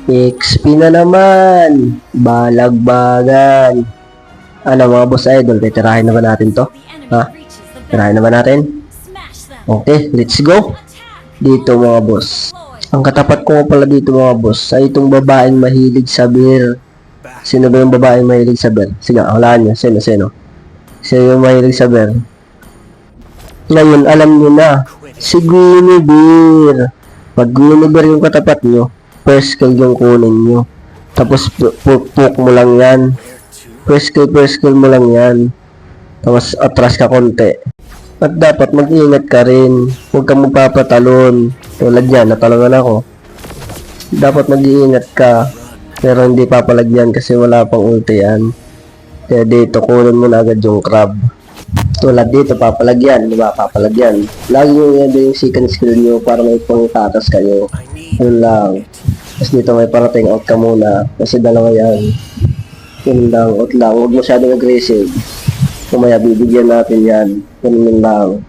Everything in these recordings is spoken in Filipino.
XP na naman. Balagbagan. Ano mga boss idol, titirahin naman natin to. Ha? Tirahin naman natin. Okay, let's go. Dito mga boss. Ang katapat ko pala dito mga boss ay itong babaeng mahilig sa beer. Sino ba yung babaeng mahilig sa beer? Sige, hulaan nyo. Sino? Sino yung mahilig sa beer? Ngayon, alam nyo na. Si Guinevere. Pag Guinevere yung katapat nyo, first kill yung kunin nyo. Tapos, poke mo lang yan. First kill mo lang yan. Tapos, atras ka konti. At dapat mag-ingat ka rin. Huwag kang magpapatalon. Tulad yan, natalungan ako. Dapat mag-iingat ka. Pero hindi papalagyan kasi wala pang ulti yan. Kaya dito, kunin mo na agad yung crab. Tulad dito, papalagyan. Diba? Papalagyan. Lagi nyo yan yung second skill nyo para may pangtatas kayo. Yun lang. Tapos dito may parating out ka muna. Kasi dalawa yan. Yun lang, out lang. Huwag masyadong aggressive. Kumaya bibigyan natin yan. Yun lang.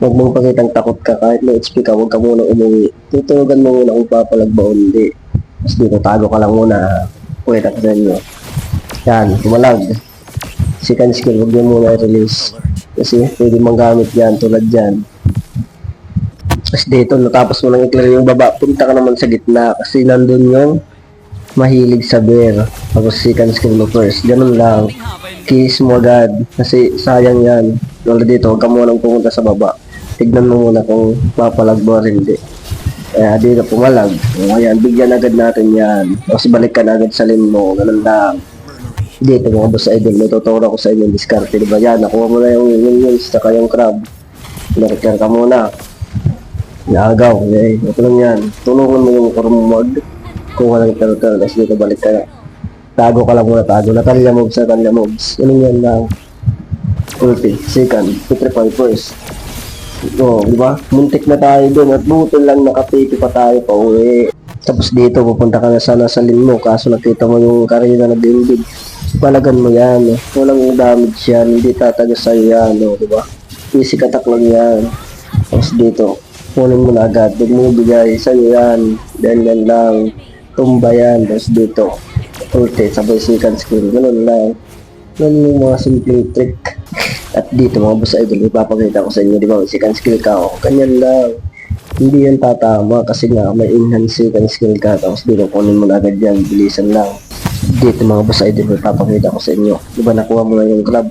Huwag mong pakitang takot ka. Kahit may HP ka, huwag ka muna umuwi. Tutugan mo muna kung papalag ba o hindi. Tapos dito, tago ka lang muna. Pwede ka sa inyo. Yan, kumalag. Second skill, huwag nyo muna i-release. Kasi pwede mong gamit yan, tulad yan. Tapos dito, natapos mo lang i-clear yung baba. Punta ka naman sa gitna. Kasi nandun yung mahilig sa bear. Tapos second skill mo first. Ganun lang. Kiss mo agad. Kasi sayang yan. Tulad dito, huwag ka muna pumunta sa baba. Tignan mo muna kung papalag mo rin hindi. Kaya dito pumalag. O ayan, bigyan agad natin yan. Tapos balik ka na agad sa lane mo. Ganun lang. Dito mga boss idol, may tuturo ko sa inyo yung discarte. Diba yan, nakuha mo na yung minions, saka yung crab. Narikar ka muna. Naagaw. Okay, ito lang yan. Tulungan mo yung kormod. Kuha lang turtle. Tapos dito balik ka na. Tago ka lang muna, tago. Natalya moves. Ganun yan lang. Ulti, second, petrify first. O, di ba? Muntik na tayo doon at buto lang nakapipi pa tayo pa uwi. Tapos dito, pupunta ka na sana sa lane mo. Kaso nakita mo yung karina na nag-indig. Palagan mo yan. Walang damage yan. Hindi tatagas sa'yo yan. O, di ba? Easy attack lang yan. Tapos dito, kunin mo na agad. Huwag mo bigay sa'yo yan. Dahil yan lang. Tumba yan. Tapos dito, ulti, sabay second skill. Ganun lang. Ganun yung mga simple trick. At dito mga boss idol, ipapakita ko sa inyo, di ba, second skill ka, o, ganyan lang. Hindi yan tatama kasi nga may enhance second skill ka, tapos dito kunin mo na agad yan, bilisan lang. Dito mga boss idol, ipapakita ko sa inyo, di ba, nakuha mo na yung club,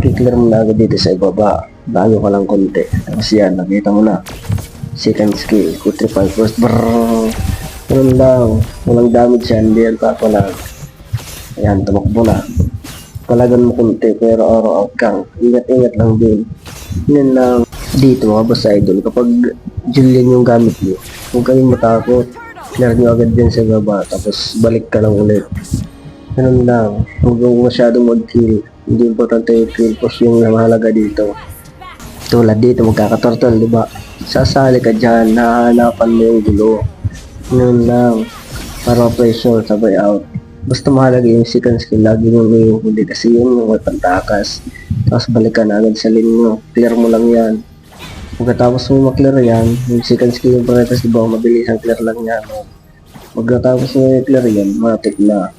i-clear mo na agad dito sa ibaba, bago ka lang konti, tapos yan, nakita mo na, second skill, kutrify first, brrrr, ganun lang, walang damage yan, hindi yan papalag. Ayan, tumakbo na. Palagan mo kunti pero araw out kang. Ingat-ingat lang din. Yan lang. Dito mga boss idol, kapag Julian yung gamit mo, huwag kayong matakot. Clear nyo agad din sa baba, tapos balik ka lang ulit. Ganun lang. Huwag mo masyadong mag-kill. Hindi importante yung kill push yung mahalaga dito. Tulad dito, magkakaturtle, diba? Sasali ka dyan, nahahanapan mo yung gulo. Ganun lang. Para pressure, sabay out. Basta mahalaga yung second skill, lagi mo yung huli kasi yun yung may pantakas. Tapos balik ka na agad sa lane mo, clear mo lang yan. Pagkatapos mo maklear yan, yung second skill yung paretas, diba, mabilis ang clear lang yan. Pagkatapos mo yung clear yan, matik na.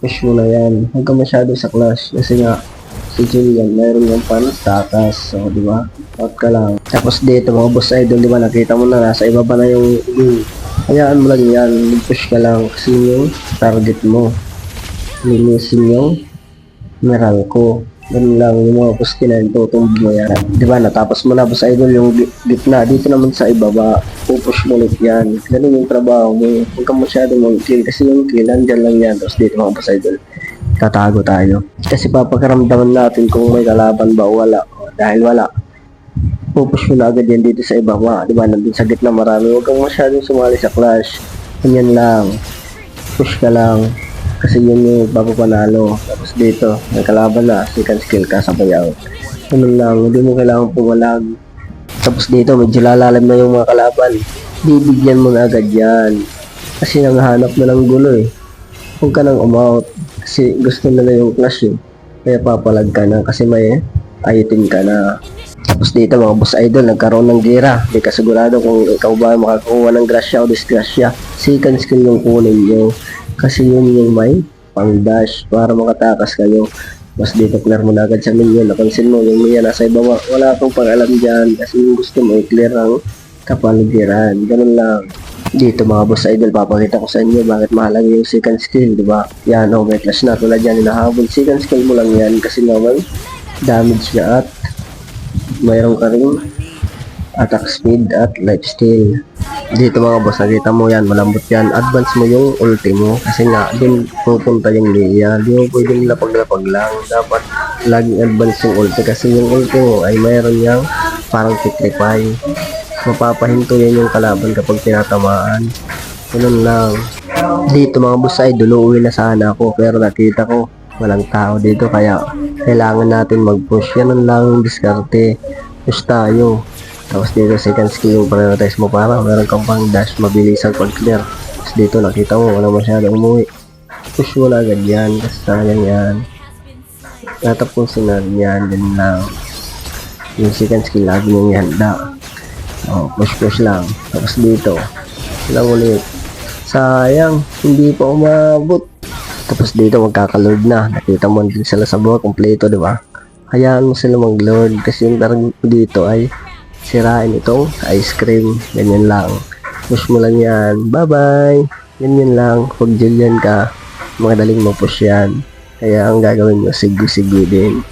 Push mo na yan, huwag ka masyado sa clash kasi nga si Julian, mayroon yung pantakas, so diba, out ka lang. Tapos dito mga boss idol, diba, nakita mo na, nasa ibaba na yung hayaan mo lang yan, push ka lang kasi yung target mo. Linisin yung Meralco. Ganun lang yung mga push na yun, tutumbo mo yan. Diba, natapos mo na boss idol yung gitna. Dito naman sa ibaba, pupush mo ulit yan. Ganun yung trabaho mo. Huwag ka masyadong mag-kill kasi yung kill, andyan lang yan. Tapos dito mga boss idol, tatago tayo. Kasi papakaramdaman natin kung may kalaban ba o wala. Dahil wala, pupush mo na agad yan dito sa ibaba. Diba, nandun sa gitna marami. Huwag kang masyadong sumali sa clash. Ganyan lang. Push ka lang. Kasi yun yung papapanalo. Tapos dito, may kalaban na. Second skill ka, sabay out. Ganun lang. Hindi mo kailangan pumalag. Tapos dito, medyo lalalim na yung mga kalaban. Bibigyan mo na agad yan. Kasi nanghahanap na ng gulo eh. Huwag ka nang umout. Kasi gusto nila yung clash eh. Kaya papalag ka na. Kasi may item ka na. Tapos dito mga boss idol, nagkaroon ng gira. Di ka sigurado kung ikaw ba makakuha ng grasya o disgrasya. Second skill yung kunin nyo. Kasi yun yung may pang dash para makatakas kayo. Mas dito clear mo na agad sa minion. Napansin mo yung minion nasa iba. Wala akong pang-alam dyan. Kasi yung gusto mo i-clear ang kapaligiran. Ganun lang. Dito mga boss idol, papakita ko sa inyo bakit mahalaga yung second skill, di ba? Yan, may clash na tulad yan, hinahabol. Second skill mo lang yan kasi naman damage niya at mayroon ka rin attack speed at lifesteal. Dito mga boss, nakita mo yan, malambot yan. Advance mo yung ulti mo kasi nga din pupunta yung Leia. Di mo pwedeng lapag-lapag lang. Dapat laging advance yung ulti kasi yung ulti mo ay mayroon yang parang titripay. Mapapahinto yan yung kalaban kapag tinatamaan. Ganun lang. Dito mga boss ay duluwi na sana ako pero nakita ko walang tao dito kaya kailangan natin mag-push. Ganun lang yung diskarte. Push tayo. Tapos dito second skill yung prioritize mo para meron kang pang dash mabilis ang pag-clear. Tapos dito nakita mo wala masyadong umuwi. Push mo na agad yan kasi sayang yan. Tatapusin na yan. Ganun lang. Yung second skill lagi mong ihanda. Push lang. Tapos dito lang ulit. Sayang, hindi pa umabot. Tapos dito magkaka-lord na. Nakita mo din sila sa buhay kompleto, di ba? Hayaan mo sila mag-lord kasi yung target dito ay sirain itong ice cream. Ganyan lang. Push mo lang yan. Bye-bye. Ganyan lang. Pag Julian ka, madaling mo-push yan. Kaya ang gagawin mo, sigu-sigu din.